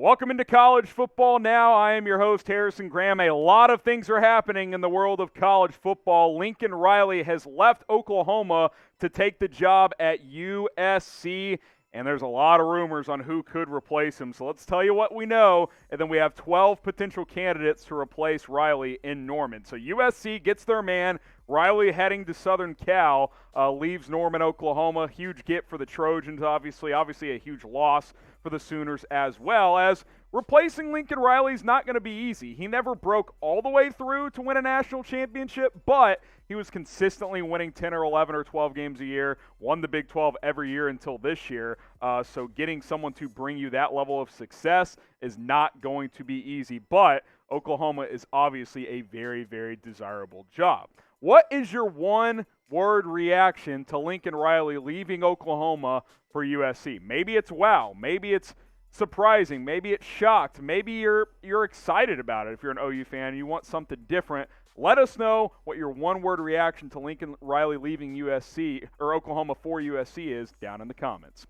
Welcome into college football now. I am your host, Harrison Graham. A lot of things are happening in the world of college football. Lincoln Riley has left Oklahoma to take the job at USC, and there's a lot of rumors on who could replace him. So let's tell you what we know, and then we have 12 potential candidates to replace Riley in Norman. So USC gets their man. Riley heading to Southern Cal, leaves Norman, Oklahoma. Huge get for the Trojans, obviously a huge loss for the Sooners, as well as replacing Lincoln Riley is not going to be easy. He never broke all the way through to win a national championship, but he was consistently winning 10 or 11 or 12 games a year, won the Big 12 every year until this year. So getting someone to bring you that level of success is not going to be easy, but Oklahoma is obviously a very, very desirable job. What is your one-word reaction to Lincoln Riley leaving Oklahoma for USC? Maybe it's wow. Maybe it's surprising. Maybe it's shocked. Maybe you're excited about it if you're an OU fan and you want something different. Let us know what your one-word reaction to Lincoln Riley leaving USC or Oklahoma for USC is down in the comments.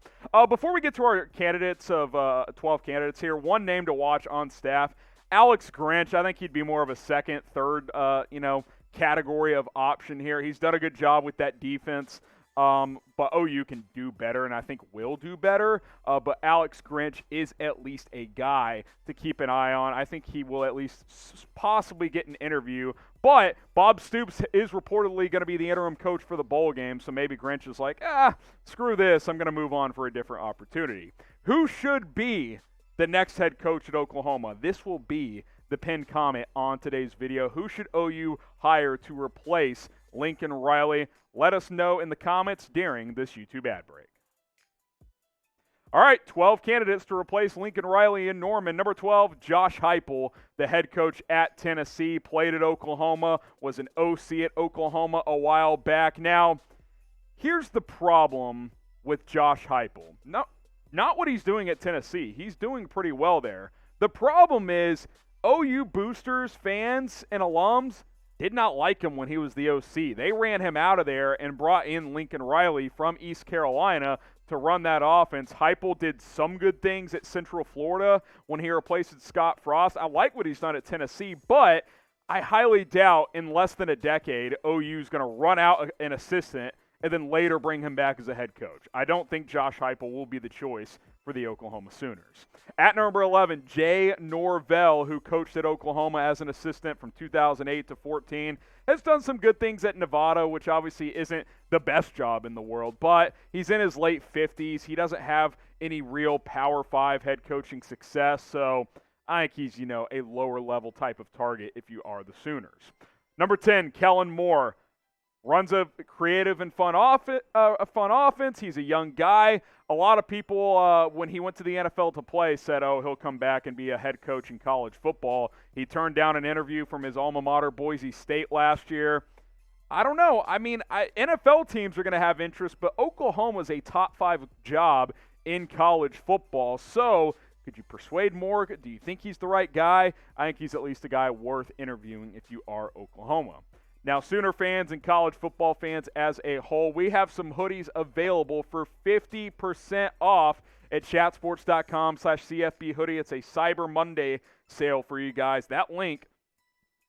Before we get to our candidates of 12 candidates here, one name to watch on staff, Alex Grinch. I think he'd be more of a second, third, category of option here. He's done a good job with that defense, but OU can do better, and I think will do better. But Alex Grinch is at least a guy to keep an eye on. I think he will at least possibly get an interview. But Bob Stoops is reportedly going to be the interim coach for the bowl game, so maybe Grinch is like, screw this. I'm going to move on for a different opportunity. Who should be the next head coach at Oklahoma? This will be the pinned comment on today's video. Who should OU hire to replace Lincoln Riley? Let us know in the comments during this YouTube ad break. All right, 12 candidates to replace Lincoln Riley in Norman. Number 12, Josh Heupel, the head coach at Tennessee, played at Oklahoma, was an OC at Oklahoma a while back. Now, here's the problem with Josh Heupel. Not what he's doing at Tennessee. He's doing pretty well there. The problem is OU boosters, fans, and alums did not like him when he was the OC. They ran him out of there and brought in Lincoln Riley from East Carolina to run that offense. Heupel did some good things at Central Florida when he replaced Scott Frost. I like what he's done at Tennessee, but I highly doubt in less than a decade OU is going to run out an assistant and then later bring him back as a head coach. I don't think Josh Heupel will be the choice for the Oklahoma Sooners. At number 11, Jay Norvell, who coached at Oklahoma as an assistant from 2008 to 14, has done some good things at Nevada, which obviously isn't the best job in the world, but he's in his late 50s. He doesn't have any real Power 5 head coaching success, so I think he's, a lower level type of target if you are the Sooners. Number 10, Kellen Moore. Runs a creative and fun offense. He's a young guy. A lot of people, when he went to the NFL to play, said, he'll come back and be a head coach in college football. He turned down an interview from his alma mater, Boise State, last year. I don't know. I mean, NFL teams are going to have interest, but Oklahoma's a top 5 job in college football. So could you persuade Moore? Do you think he's the right guy? I think he's at least a guy worth interviewing if you are Oklahoma. Now, Sooner fans and college football fans as a whole, we have some hoodies available for 50% off at chatsports.com/CFB hoodie. It's a Cyber Monday sale for you guys. That link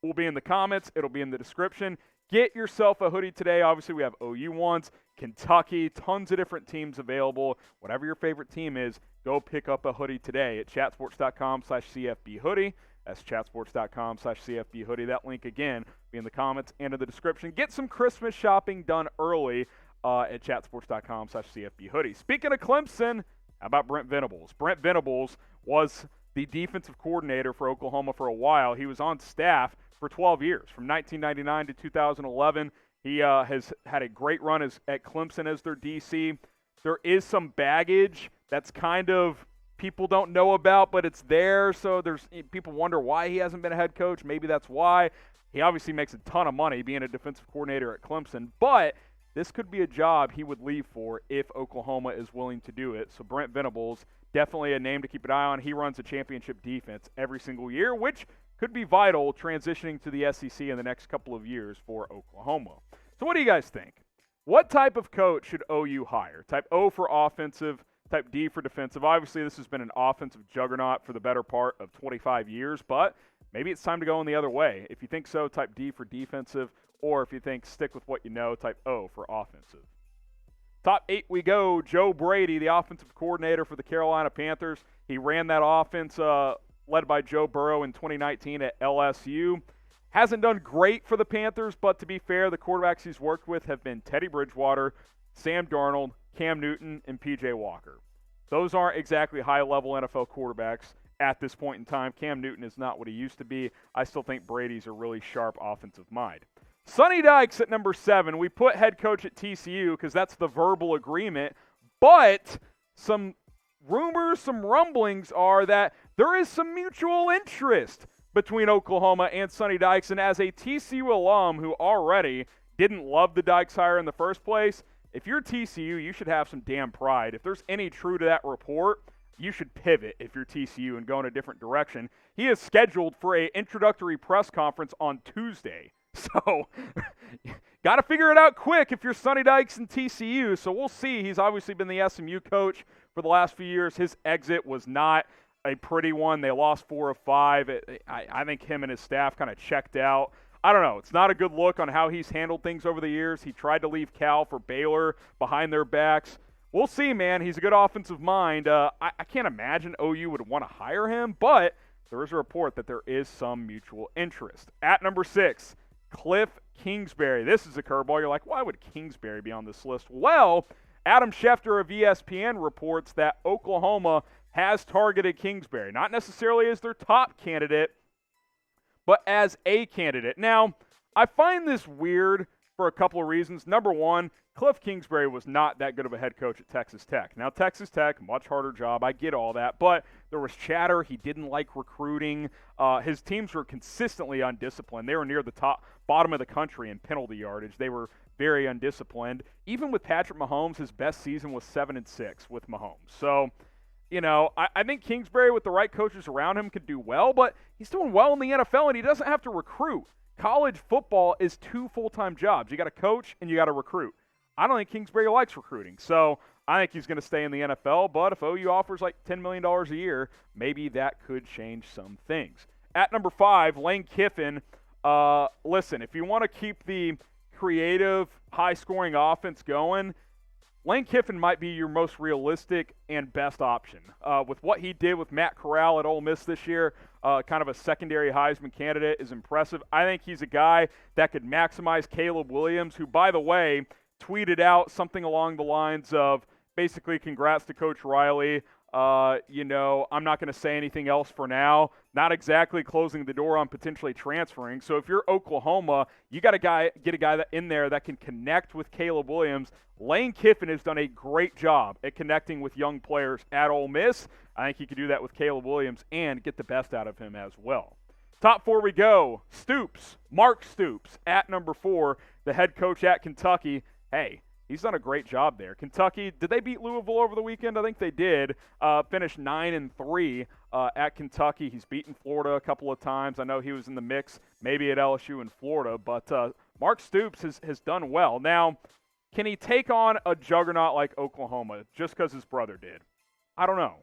will be in the comments. It'll be in the description. Get yourself a hoodie today. Obviously, we have OU ones, Kentucky, tons of different teams available. Whatever your favorite team is, go pick up a hoodie today at chatsports.com/CFB hoodie. That's chatsports.com/CFB hoodie. That link, again, be in the comments and in the description. Get some Christmas shopping done early at chatsports.com/CFB hoodie. Speaking of Clemson, how about Brent Venables? Brent Venables was the defensive coordinator for Oklahoma for a while. He was on staff for 12 years, from 1999 to 2011. He has had a great run at Clemson as their DC. There is some baggage that's kind of people don't know about, but it's there, so people wonder why he hasn't been a head coach. Maybe that's why. He obviously makes a ton of money being a defensive coordinator at Clemson, but this could be a job he would leave for if Oklahoma is willing to do it. So Brent Venables, definitely a name to keep an eye on. He runs a championship defense every single year, which could be vital transitioning to the SEC in the next couple of years for Oklahoma. So what do you guys think? What type of coach should OU hire? Type O for offensive, Type D for defensive. Obviously, this has been an offensive juggernaut for the better part of 25 years, but maybe it's time to go in the other way. If you think so, type D for defensive, or if you think stick with what you know, type O for offensive. Top 8 we go. Joe Brady, the offensive coordinator for the Carolina Panthers. He ran that offense led by Joe Burrow in 2019 at LSU. Hasn't done great for the Panthers, but to be fair, the quarterbacks he's worked with have been Teddy Bridgewater, Sam Darnold, Cam Newton, and P.J. Walker. Those aren't exactly high-level NFL quarterbacks at this point in time. Cam Newton is not what he used to be. I still think Brady's a really sharp offensive mind. Sonny Dykes at number 7. We put head coach at TCU because that's the verbal agreement, but some rumors, some rumblings are that there is some mutual interest between Oklahoma and Sonny Dykes, and as a TCU alum who already didn't love the Dykes hire in the first place, if you're TCU, you should have some damn pride. If there's any true to that report, you should pivot if you're TCU and go in a different direction. He is scheduled for an introductory press conference on Tuesday. So, got to figure it out quick if you're Sonny Dykes and TCU. So we'll see. He's obviously been the SMU coach for the last few years. His exit was not a pretty one. They lost 4 of 5. I think him and his staff kind of checked out. I don't know. It's not a good look on how he's handled things over the years. He tried to leave Cal for Baylor behind their backs. We'll see, man. He's a good offensive mind. I can't imagine OU would want to hire him, but there is a report that there is some mutual interest. At number 6, Cliff Kingsbury. This is a curveball. You're like, why would Kingsbury be on this list? Well, Adam Schefter of ESPN reports that Oklahoma has targeted Kingsbury, not necessarily as their top candidate, but as a candidate. Now, I find this weird for a couple of reasons. Number one, Cliff Kingsbury was not that good of a head coach at Texas Tech. Now, Texas Tech, much harder job. I get all that. But there was chatter. He didn't like recruiting. His teams were consistently undisciplined. They were near the bottom of the country in penalty yardage. They were very undisciplined. Even with Patrick Mahomes, his best season was 7-6 with Mahomes. So, you know, I think Kingsbury with the right coaches around him could do well, but he's doing well in the NFL, and he doesn't have to recruit. College football is 2 full-time jobs. You got to coach and you got to recruit. I don't think Kingsbury likes recruiting, so I think he's going to stay in the NFL, but if OU offers like $10 million a year, maybe that could change some things. At number 5, Lane Kiffin. Listen, if you want to keep the creative, high-scoring offense going, Lane Kiffin might be your most realistic and best option. With what he did with Matt Corral at Ole Miss this year, kind of a secondary Heisman candidate, is impressive. I think he's a guy that could maximize Caleb Williams, who, by the way, tweeted out something along the lines of basically congrats to Coach Riley. You know, I'm not going to say anything else for now. Not exactly closing the door on potentially transferring. So if you're Oklahoma, you got to get a guy in there that can connect with Caleb Williams. Lane Kiffin has done a great job at connecting with young players at Ole Miss. I think he could do that with Caleb Williams and get the best out of him as well. Top 4 we go. Stoops, Mark Stoops at number 4, the head coach at Kentucky. Hey, he's done a great job there. Kentucky, did they beat Louisville over the weekend? I think they did. Finished 9-3 at Kentucky. He's beaten Florida a couple of times. I know he was in the mix maybe at LSU and Florida, but Mark Stoops has done well. Now, can he take on a juggernaut like Oklahoma just because his brother did? I don't know.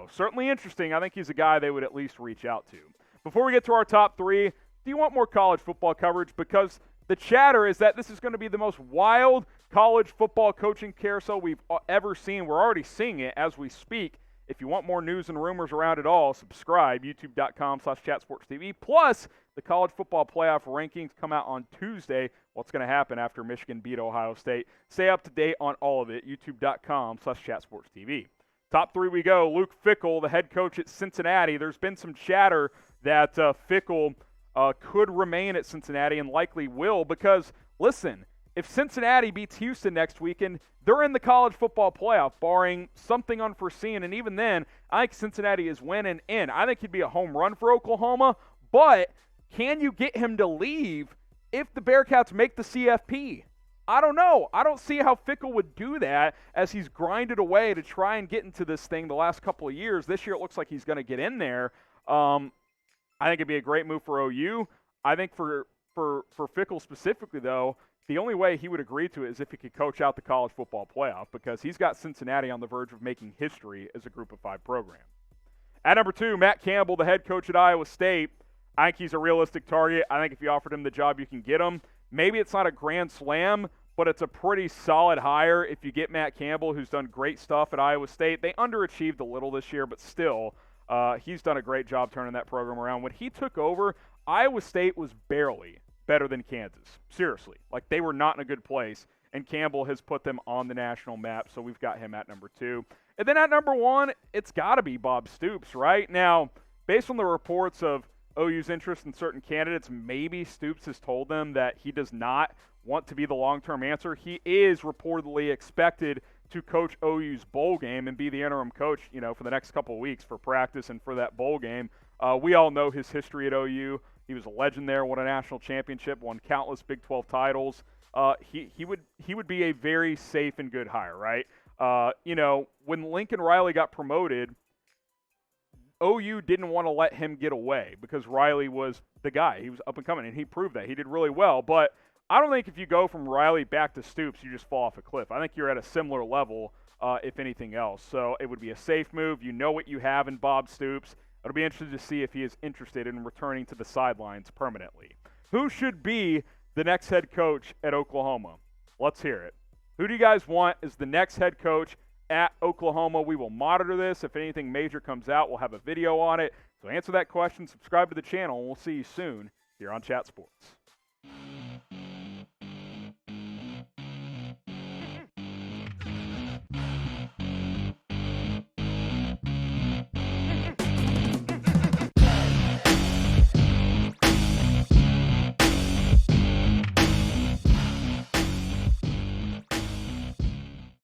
Certainly interesting. I think he's a guy they would at least reach out to. Before we get to our top 3, do you want more college football coverage? Because the chatter is that this is going to be the most wild college football coaching carousel we've ever seen. We're already seeing it as we speak. If you want more news and rumors around it all, subscribe, youtube.com/chatsportstv. Plus, the college football playoff rankings come out on Tuesday. What's going to happen after Michigan beat Ohio State? Stay up to date on all of it, youtube.com/chatsportstv. Top 3 we go. Luke Fickell, the head coach at Cincinnati. There's been some chatter that Fickell could remain at Cincinnati and likely will because, listen, if Cincinnati beats Houston next weekend, they're in the college football playoff, barring something unforeseen. And even then, I think Cincinnati is winning in. I think he'd be a home run for Oklahoma, but can you get him to leave if the Bearcats make the CFP? I don't know. I don't see how Fickell would do that as he's grinded away to try and get into this thing the last couple of years. This year it looks like he's going to get in there. I think it'd be a great move for OU. I think for Fickell specifically, though, the only way he would agree to it is if he could coach out the college football playoff, because he's got Cincinnati on the verge of making history as a Group of 5 program. At number 2, Matt Campbell, the head coach at Iowa State. I think he's a realistic target. I think if you offered him the job, you can get him. Maybe it's not a grand slam, but it's a pretty solid hire if you get Matt Campbell, who's done great stuff at Iowa State. They underachieved a little this year, but still, he's done a great job turning that program around. When he took over, Iowa State was barely better than Kansas. Seriously. Like, they were not in a good place, and Campbell has put them on the national map, so we've got him at number 2. And then at number 1, it's got to be Bob Stoops, right? Now, based on the reports of OU's interest in certain candidates, maybe Stoops has told them that he does not want to be the long-term answer. He is reportedly expected to coach OU's bowl game and be the interim coach, for the next couple of weeks for practice and for that bowl game. We all know his history at OU. He was a legend there, won a national championship, won countless Big 12 titles. He would be a very safe and good hire, right? When Lincoln Riley got promoted, OU didn't want to let him get away because Riley was the guy. He was up and coming, and he proved that. He did really well. But I don't think if you go from Riley back to Stoops, you just fall off a cliff. I think you're at a similar level, if anything else. So it would be a safe move. You know what you have in Bob Stoops. It'll be interesting to see if he is interested in returning to the sidelines permanently. Who should be the next head coach at Oklahoma? Let's hear it. Who do you guys want as the next head coach at Oklahoma? We will monitor this. If anything major comes out, we'll have a video on it. So answer that question, subscribe to the channel, and we'll see you soon here on Chat Sports.